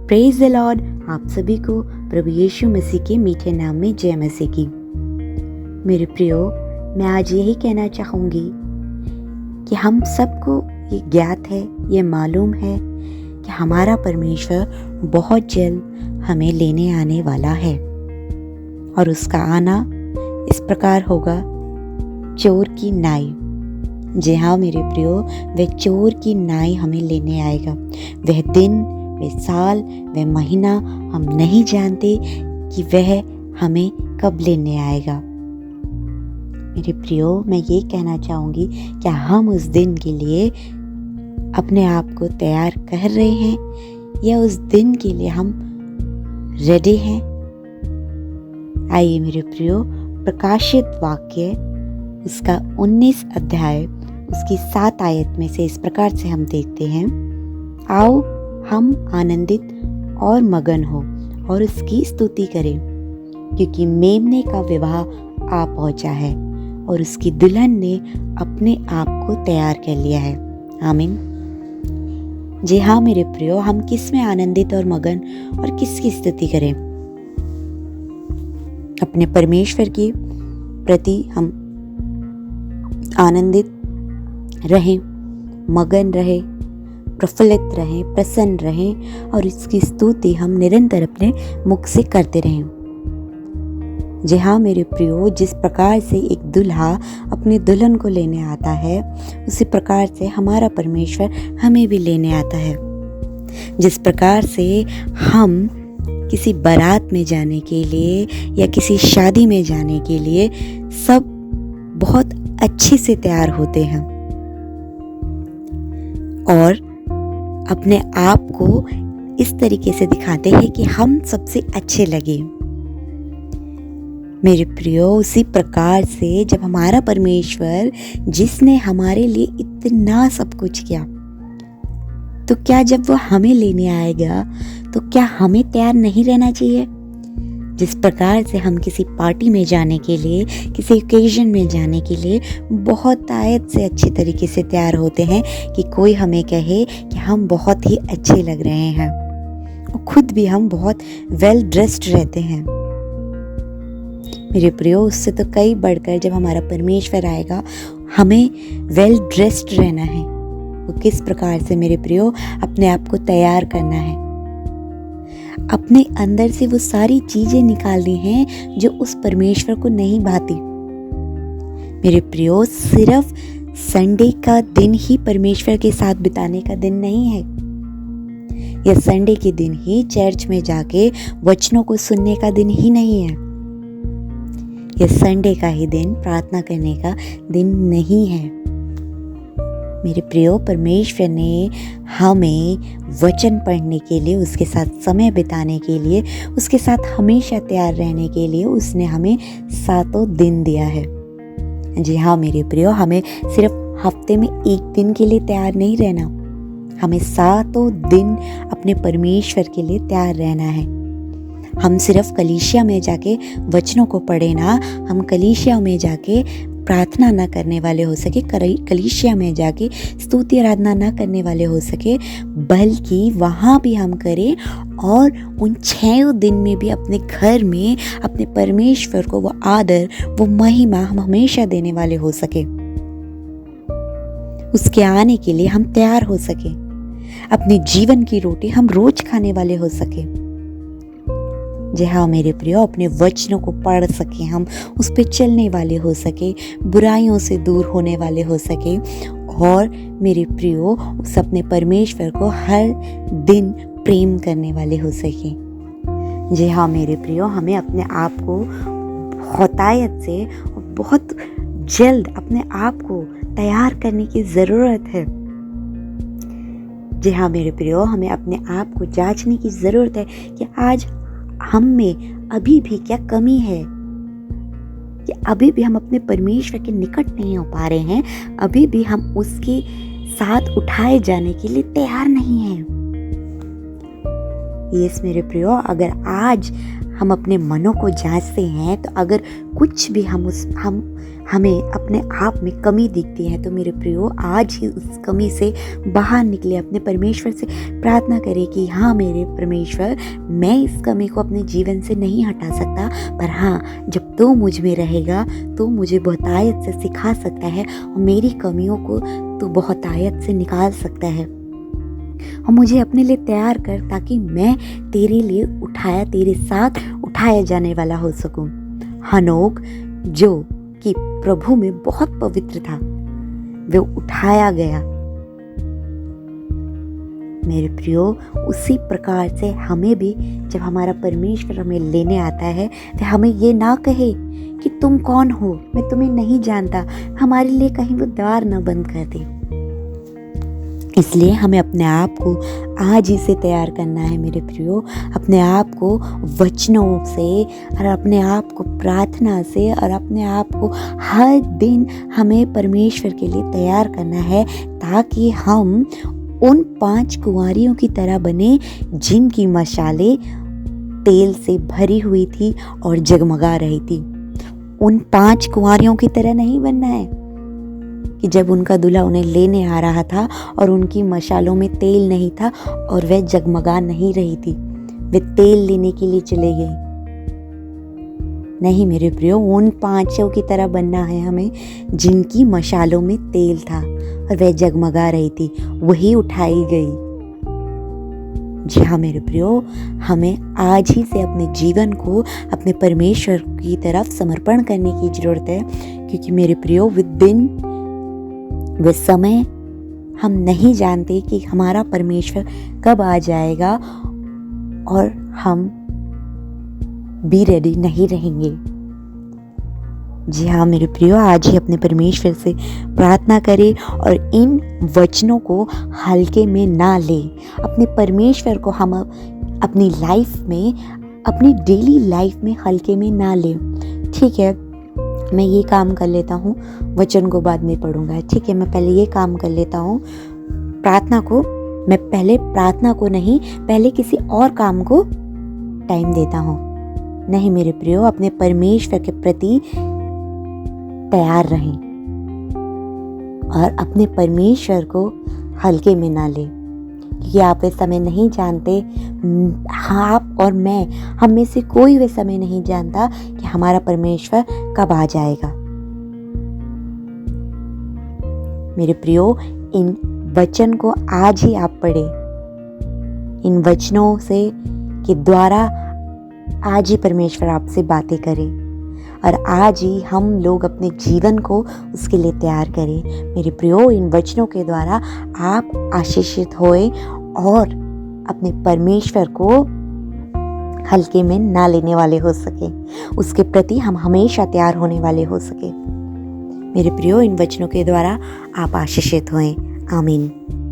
Praise the Lord. आप सभी को प्रभु यीशु मसीह के मीठे नाम में जय मसीह की। मेरे प्रियो, मैं आज यही कहना चाहूँगी कि हम सबको ये ज्ञात है, ये मालूम है कि हमारा परमेश्वर बहुत जल्द हमें लेने आने वाला है और उसका आना इस प्रकार होगा, चोर की नाई। जी हाँ मेरे प्रियो, वह चोर की नाई हमें लेने आएगा। वह दिन, वह साल, वह महीना हम नहीं जानते कि वह हमें कब लेने आएगा। मेरे प्रियो, मैं ये कहना चाहूँगी, क्या हम उस दिन के लिए अपने आप को तैयार कर रहे हैं या उस दिन के लिए हम रेडी हैं? आइए मेरे प्रियो, प्रकाशित वाक्य उसका 19 अध्याय उसकी 7 आयत में से इस प्रकार से हम देखते हैं। आओ हम आनंदित और मगन हो और उसकी स्तुति करें, क्योंकि मेमने का विवाह आ पहुंचा है और उसकी दुल्हन ने अपने आप को तैयार कर लिया है। आमीन। जी हाँ मेरे प्रियो, हम किस में आनंदित और मगन और किसकी स्तुति करें? अपने परमेश्वर के प्रति हम आनंदित रहें, मगन रहें, प्रफुल्लित रहें, प्रसन्न रहें और इसकी स्तुति हम निरंतर अपने मुख से करते रहें। जी हाँ मेरे प्रियो, जिस प्रकार से एक दूल्हा अपनी दुल्हन को लेने आता है, उसी प्रकार से हमारा परमेश्वर हमें भी लेने आता है। जिस प्रकार से हम किसी बारात में जाने के लिए या किसी शादी में जाने के लिए सब बहुत अच्छे से तैयार होते हैं और अपने आप को इस तरीके से दिखाते हैं कि हम सबसे अच्छे लगे। मेरे प्रियो, उसी प्रकार से जब हमारा परमेश्वर, जिसने हमारे लिए इतना सब कुछ किया, तो क्या जब वो हमें लेने आएगा तो क्या हमें तैयार नहीं रहना चाहिए? जिस प्रकार से हम किसी पार्टी में जाने के लिए, किसी ओकेजन में जाने के लिए बहुत आयत से अच्छे तरीके से तैयार होते हैं कि कोई हमें कहे कि हम बहुत ही अच्छे लग रहे हैं और खुद भी हम बहुत वेल ड्रेस्ड रहते हैं। मेरे प्रियो, उससे तो कई बढ़कर जब हमारा परमेश्वर आएगा, हमें वेल ड्रेस्ड रहना है। वो किस प्रकार से मेरे प्रियो अपने आप को तैयार करना है, अपने अंदर से वो सारी चीजें निकालनी हैं जो उस परमेश्वर को नहीं भाती। मेरे प्रियो, सिर्फ संडे का दिन ही परमेश्वर के साथ बिताने का दिन नहीं है, या संडे के दिन ही चर्च में जाके वचनों को सुनने का दिन ही नहीं है, या संडे का ही दिन प्रार्थना करने का दिन नहीं है। मेरे प्रियो, परमेश्वर ने हमें वचन पढ़ने के लिए, उसके साथ समय बिताने के लिए, उसके साथ हमेशा तैयार रहने के लिए उसने हमें 7 दिन दिया है। जी हाँ मेरे प्रियो, हमें सिर्फ हफ्ते में एक दिन के लिए तैयार नहीं रहना, हमें 7 दिन अपने परमेश्वर के लिए तैयार रहना है। हम सिर्फ कलीसिया में जाके वचनों को पढ़े ना, हम कलीसिया में जाके प्रार्थना ना करने वाले हो सके, कलीसिया में जाके स्तुति आराधना ना करने वाले हो सके, बल्कि वहाँ भी हम करें और उन 6 दिन में भी अपने घर में अपने परमेश्वर को वो आदर, वो महिमा हम हमेशा देने वाले हो सके। उसके आने के लिए हम तैयार हो सके, अपने जीवन की रोटी हम रोज खाने वाले हो सके। जी हाँ मेरे प्रियो, अपने वचनों को पढ़ सके, हम उस पे चलने वाले हो सके, बुराइयों से दूर होने वाले हो सके और मेरे प्रियो उस अपने परमेश्वर को हर दिन प्रेम करने वाले हो सके। जी हाँ मेरे प्रियो, हमें अपने आप को बहुतायत से बहुत जल्द अपने आप को तैयार करने की ज़रूरत है। जी हाँ मेरे प्रियो, हमें अपने आप को जांचने की ज़रूरत है कि आज हम में अभी भी क्या कमी है, कि अभी भी हम अपने परमेश्वर के निकट नहीं हो पा रहे हैं, अभी भी हम उसके साथ उठाए जाने के लिए तैयार नहीं हैं। यस मेरे प्रियो, अगर आज हम अपने मनों को जांचते हैं तो अगर कुछ भी हमें अपने आप में कमी दिखती है तो मेरे प्रियो आज ही उस कमी से बाहर निकले। अपने परमेश्वर से प्रार्थना करें कि हाँ मेरे परमेश्वर, मैं इस कमी को अपने जीवन से नहीं हटा सकता, पर हाँ जब तू मुझ में रहेगा तो मुझे बहुतायत से सिखा सकता है और मेरी कमियों को तू बहुतायत से निकाल सकता है और मुझे अपने लिए तैयार कर, ताकि मैं तेरे साथ उठाया जाने वाला हो सकूं। हनोक जो कि प्रभु में बहुत पवित्र था, वो उठाया गया। मेरे प्रियो, उसी प्रकार से हमें भी जब हमारा परमेश्वर हमें लेने आता है तो हमें ये ना कहे कि तुम कौन हो, मैं तुम्हें नहीं जानता, हमारे लिए कहीं वो द्वार ना बंद कर दे। इसलिए हमें अपने आप को आज ही से तैयार करना है मेरे प्रियो, अपने आप को वचनों से और अपने आप को प्रार्थना से और अपने आप को हर दिन हमें परमेश्वर के लिए तैयार करना है, ताकि हम उन 5 कुंवारियों की तरह बने जिनकी मशालें तेल से भरी हुई थी और जगमगा रही थी। उन 5 कुंवारियों की तरह नहीं बनना है कि जब उनका दूल्हा उन्हें लेने आ रहा था और उनकी मशालों में तेल नहीं था और वह जगमगा नहीं रही थी, वे तेल लेने के लिए चले गए। नहीं मेरे प्रियो, उन 5 की तरह बनना है हमें जिनकी मशालों में तेल था और वह जगमगा रही थी, वही उठाई गई। जी हाँ मेरे प्रियो, हमें आज ही से अपने जीवन को अपने परमेश्वर की तरफ समर्पण करने की जरूरत है, क्योंकि मेरे प्रियो वे समय हम नहीं जानते कि हमारा परमेश्वर कब आ जाएगा और हम भी रेडी नहीं रहेंगे। जी हाँ मेरे प्रियो, आज ही अपने परमेश्वर से प्रार्थना करें और इन वचनों को हल्के में ना लें। अपने परमेश्वर को हम अपनी लाइफ में, अपनी डेली लाइफ में हल्के में ना लें। ठीक है, मैं ये काम कर लेता हूँ, वचन को बाद में पढ़ूंगा। ठीक है, मैं पहले ये काम कर लेता हूँ, प्रार्थना को नहीं, पहले किसी और काम को टाइम देता हूँ। नहीं मेरे प्रियो, अपने परमेश्वर के प्रति तैयार रहें और अपने परमेश्वर को हल्के में ना लें, क्योंकि आप वे समय नहीं जानते। आप और मैं, हम में से कोई वे समय नहीं जानता कि हमारा परमेश्वर कब आ जाएगा। मेरे प्रियो, इन वचन को आज ही आप पढ़ें। इन वचनों से के द्वारा आज ही परमेश्वर आपसे बातें करें और आज ही हम लोग अपने जीवन को उसके लिए तैयार करें। मेरे प्रियो, इन वचनों के द्वारा आप आशीषित होए और अपने परमेश्वर को हल्के में ना लेने वाले हो सके, उसके प्रति हम हमेशा तैयार होने वाले हो सके। मेरे प्रियो, इन वचनों के द्वारा आप आशीषित होएं। आमीन।